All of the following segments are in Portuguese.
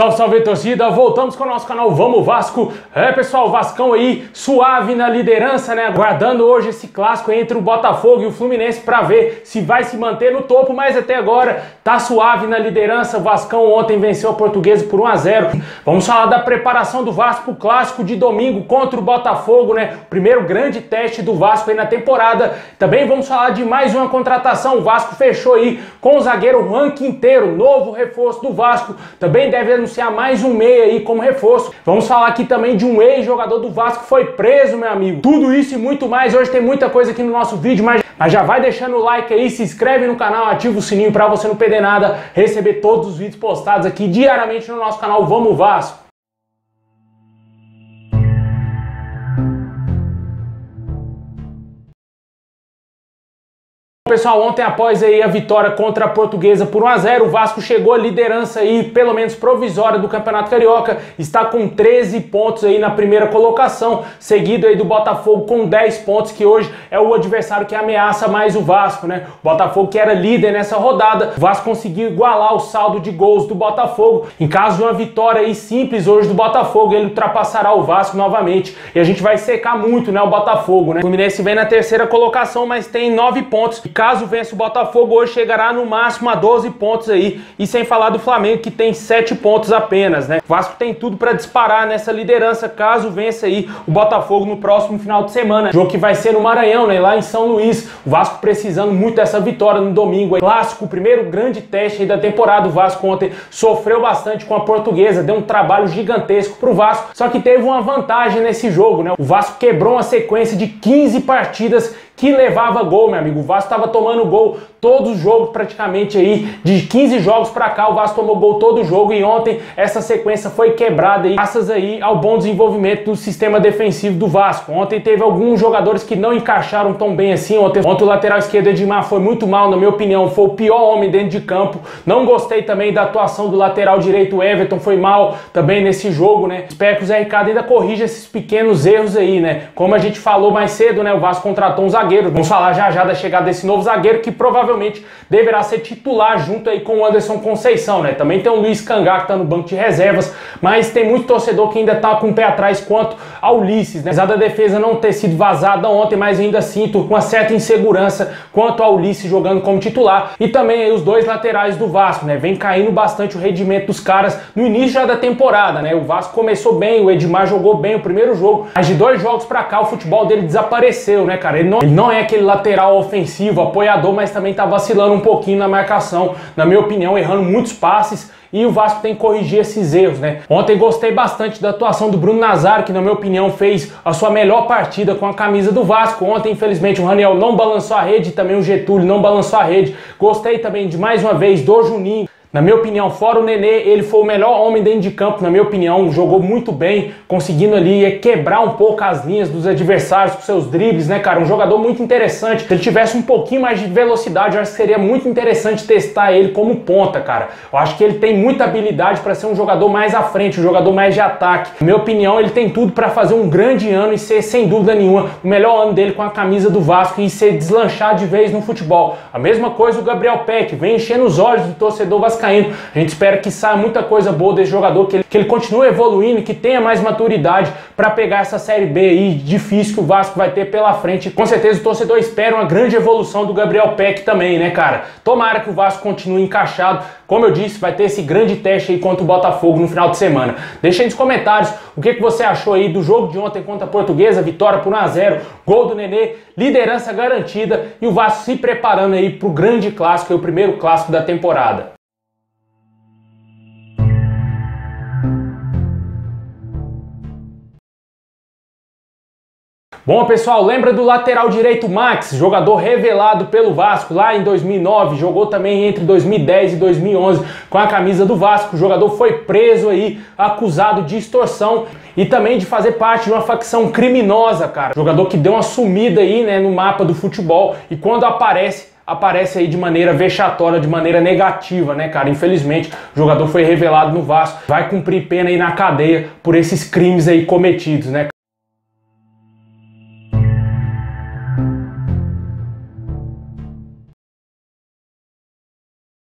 Salve, salve, torcida! Voltamos com o nosso canal Vamos Vasco. Pessoal, o Vascão aí suave na liderança, né? Aguardando hoje esse clássico entre o Botafogo e o Fluminense para ver se vai se manter no topo, mas até agora tá suave na liderança. O Vascão ontem venceu a Portuguesa por 1 a 0. Vamos falar da preparação do Vasco pro clássico de domingo contra o Botafogo, né? O primeiro grande teste do Vasco aí na temporada. Também vamos falar de mais uma contratação. O Vasco fechou aí com o zagueiro Juan Quinteiro, novo reforço do Vasco. Também deve anunciar mais um meia aí como reforço. Vamos falar aqui também de um ex-jogador do Vasco que foi preso, meu amigo. Tudo isso e muito mais. Hoje tem muita coisa aqui no nosso vídeo, mas já vai deixando o like aí, se inscreve no canal, ativa o sininho para você não perder nada, receber todos os vídeos postados aqui diariamente no nosso canal Vamos Vasco. Pessoal, ontem após aí a vitória contra a Portuguesa por 1 a 0, o Vasco chegou à liderança aí, pelo menos provisória, do Campeonato Carioca, está com 13 pontos aí na primeira colocação, seguido aí do Botafogo com 10 pontos, que hoje é o adversário que ameaça mais o Vasco, né? O Botafogo que era líder nessa rodada, o Vasco conseguiu igualar o saldo de gols do Botafogo. Em caso de uma vitória aí simples hoje do Botafogo, ele ultrapassará o Vasco novamente, e a gente vai secar muito, né, o Botafogo, né? O Fluminense vem na terceira colocação, mas tem 9 pontos. Caso vença o Botafogo, hoje chegará no máximo a 12 pontos aí. E sem falar do Flamengo, que tem 7 pontos apenas, né? O Vasco tem tudo para disparar nessa liderança, caso vença aí o Botafogo no próximo final de semana. Jogo que vai ser no Maranhão, né? Lá em São Luís. O Vasco precisando muito dessa vitória no domingo. Clássico, o primeiro grande teste aí da temporada. O Vasco ontem sofreu bastante com a Portuguesa, deu um trabalho gigantesco pro Vasco. Só que teve uma vantagem nesse jogo, né? O Vasco quebrou uma sequência de 15 partidas que levava gol, meu amigo. O Vasco estava tomando gol todo o jogo praticamente aí, de 15 jogos para cá o Vasco tomou gol todo o jogo, e ontem essa sequência foi quebrada aí, graças aí ao bom desenvolvimento do sistema defensivo do Vasco. Ontem teve alguns jogadores que não encaixaram tão bem assim. Ontem o lateral esquerdo Edmar foi muito mal, na minha opinião, foi o pior homem dentro de campo. Não gostei também da atuação do lateral direito Everton, foi mal também nesse jogo, né? Espero que o Zé Ricardo ainda corrija esses pequenos erros aí, né? Como a gente falou mais cedo, né? O Vasco contratou um zagueiro. Vamos falar já da chegada desse novo zagueiro, que provavelmente deverá ser titular junto aí com o Anderson Conceição, né? Também tem o Luiz Cangá, que tá no banco de reservas, mas tem muito torcedor que ainda tá com o pé atrás quanto ao Ulisses, né? Apesar da defesa não ter sido vazada ontem, mas ainda sinto uma certa insegurança quanto ao Ulisses jogando como titular. E também aí os dois laterais do Vasco, né? Vem caindo bastante o rendimento dos caras no início já da temporada, né? O Vasco começou bem, o Edmar jogou bem o primeiro jogo, mas de 2 jogos pra cá o futebol dele desapareceu, né, cara? Ele não é aquele lateral ofensivo, apoiador, mas também tá vacilando um pouquinho na marcação, na minha opinião, errando muitos passes, e o Vasco tem que corrigir esses erros, né? Ontem gostei bastante da atuação do Bruno Nazário, que na minha opinião fez a sua melhor partida com a camisa do Vasco. Ontem, infelizmente, o Raniel não balançou a rede, também o Getúlio não balançou a rede. Gostei também de, mais uma vez, do Juninho. Na minha opinião, fora o Nenê, ele foi o melhor homem dentro de campo, na minha opinião, jogou muito bem, conseguindo ali quebrar um pouco as linhas dos adversários com seus dribles, né, cara? Um jogador muito interessante. Se ele tivesse um pouquinho mais de velocidade, eu acho que seria muito interessante testar ele como ponta, cara. Eu acho que ele tem muita habilidade para ser um jogador mais à frente, um jogador mais de ataque. Na minha opinião, ele tem tudo para fazer um grande ano e ser, sem dúvida nenhuma, o melhor ano dele com a camisa do Vasco e ser deslanchado de vez no futebol. A mesma coisa o Gabriel Peck, vem enchendo os olhos do torcedor vascaíno. A gente espera que saia muita coisa boa desse jogador, que ele continue evoluindo, que tenha mais maturidade para pegar essa Série B aí difícil que o Vasco vai ter pela frente. Com certeza o torcedor espera uma grande evolução do Gabriel Peck também, né, cara? Tomara que o Vasco continue encaixado. Como eu disse, vai ter esse grande teste aí contra o Botafogo no final de semana. Deixa aí nos comentários o que você achou aí do jogo de ontem contra a Portuguesa, vitória por 1 a 0, gol do Nenê, liderança garantida e o Vasco se preparando aí para o grande clássico, o primeiro clássico da temporada. Bom, pessoal, lembra do lateral direito Max, jogador revelado pelo Vasco lá em 2009, jogou também entre 2010 e 2011 com a camisa do Vasco. O jogador foi preso aí, acusado de extorsão e também de fazer parte de uma facção criminosa, cara. Jogador que deu uma sumida aí, né, no mapa do futebol, e quando aparece aí de maneira vexatória, de maneira negativa, né, cara? Infelizmente, o jogador foi revelado no Vasco, vai cumprir pena aí na cadeia por esses crimes aí cometidos, né?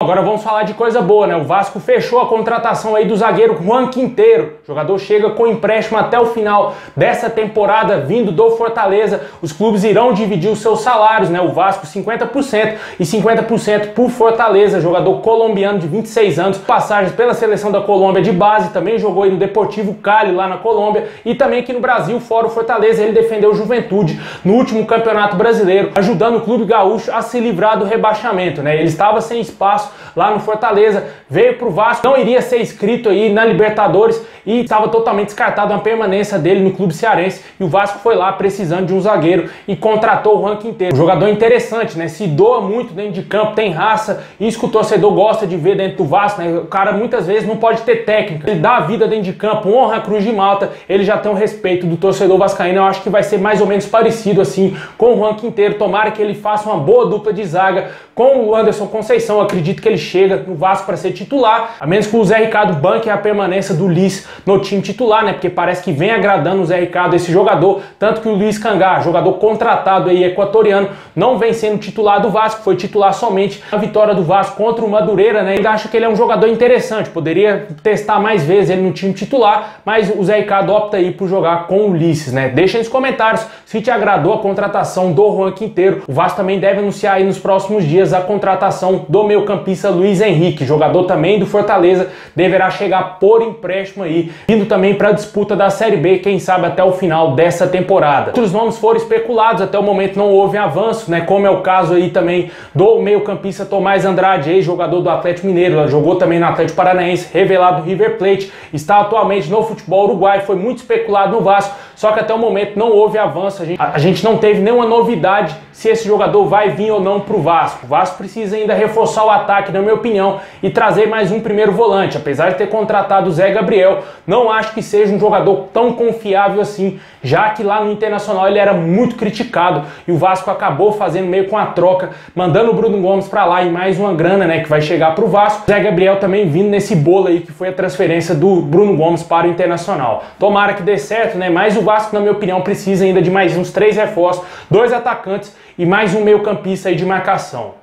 Agora vamos falar de coisa boa, né? O Vasco fechou a contratação aí do zagueiro Juan Quinteiro. O jogador chega com empréstimo até o final dessa temporada, vindo do Fortaleza. Os clubes irão dividir os seus salários, né? O Vasco 50% e 50% por Fortaleza. Jogador colombiano de 26 anos, passagens pela seleção da Colômbia de base, também jogou aí no Deportivo Cali lá na Colômbia e também aqui no Brasil, fora o Fortaleza, ele defendeu o Juventude no último Campeonato Brasileiro, ajudando o clube gaúcho a se livrar do rebaixamento, né? Ele estava sem espaço lá no Fortaleza, veio pro Vasco, não iria ser inscrito aí na Libertadores e estava totalmente descartado a permanência dele no clube cearense, e o Vasco foi lá precisando de um zagueiro e contratou o Juan Quinteiro. Um jogador interessante, né? Se doa muito dentro de campo, tem raça, isso que o torcedor gosta de ver dentro do Vasco, né? O cara muitas vezes não pode ter técnica, ele dá a vida dentro de campo, honra a Cruz de Malta, ele já tem um respeito do torcedor vascaíno. Eu acho que vai ser mais ou menos parecido assim com o Juan Quinteiro. Tomara que ele faça uma boa dupla de zaga com o Anderson Conceição. Eu acredito que ele chega no Vasco para ser titular, a menos que o Zé Ricardo banque a permanência do Liz no time titular, né? Porque parece que vem agradando o Zé Ricardo esse jogador, tanto que o Luiz Cangá, jogador contratado aí equatoriano, não vem sendo titular do Vasco, foi titular somente na vitória do Vasco contra o Madureira, né? Eu acho que ele é um jogador interessante, poderia testar mais vezes ele no time titular, mas o Zé Ricardo opta aí por jogar com o Ulisses, né? Deixa aí nos comentários se te agradou a contratação do Juan Quinteiro. O Vasco também deve anunciar aí nos próximos dias a contratação do meio-campista Luiz Henrique, jogador também do Fortaleza, deverá chegar por empréstimo aí, indo também para a disputa da Série B, quem sabe até o final dessa temporada. Outros nomes foram especulados, até o momento não houve avanço, né? Como é o caso aí também do meio-campista Tomás Andrade, ex-jogador do Atlético Mineiro, jogou também no Atlético Paranaense, revelado do River Plate, está atualmente no futebol uruguaio, foi muito especulado no Vasco, só que até o momento não houve avanço, a gente não teve nenhuma novidade se esse jogador vai vir ou não para o Vasco. O Vasco precisa ainda reforçar o ataque, na minha opinião, e trazer mais um primeiro volante. Apesar de ter contratado o Zé Gabriel, não acho que seja um jogador tão confiável assim, já que lá no Internacional ele era muito criticado e o Vasco acabou fazendo meio com a troca, mandando o Bruno Gomes para lá e mais uma grana, né, que vai chegar para o Vasco. O Zé Gabriel também vindo nesse bolo aí que foi a transferência do Bruno Gomes para o Internacional. Tomara que dê certo, né? Mas o Vasco, na minha opinião, precisa ainda de mais uns 3 reforços, 2 atacantes e mais um meio-campista aí de marcação.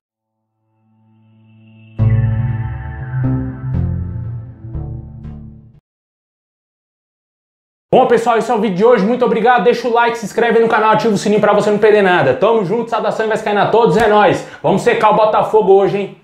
Bom, pessoal, esse é o vídeo de hoje. Muito obrigado. Deixa o like, se inscreve no canal, ativa o sininho para você não perder nada. Tamo junto, saudação vascaína a todos, é nóis. Vamos secar o Botafogo hoje, hein?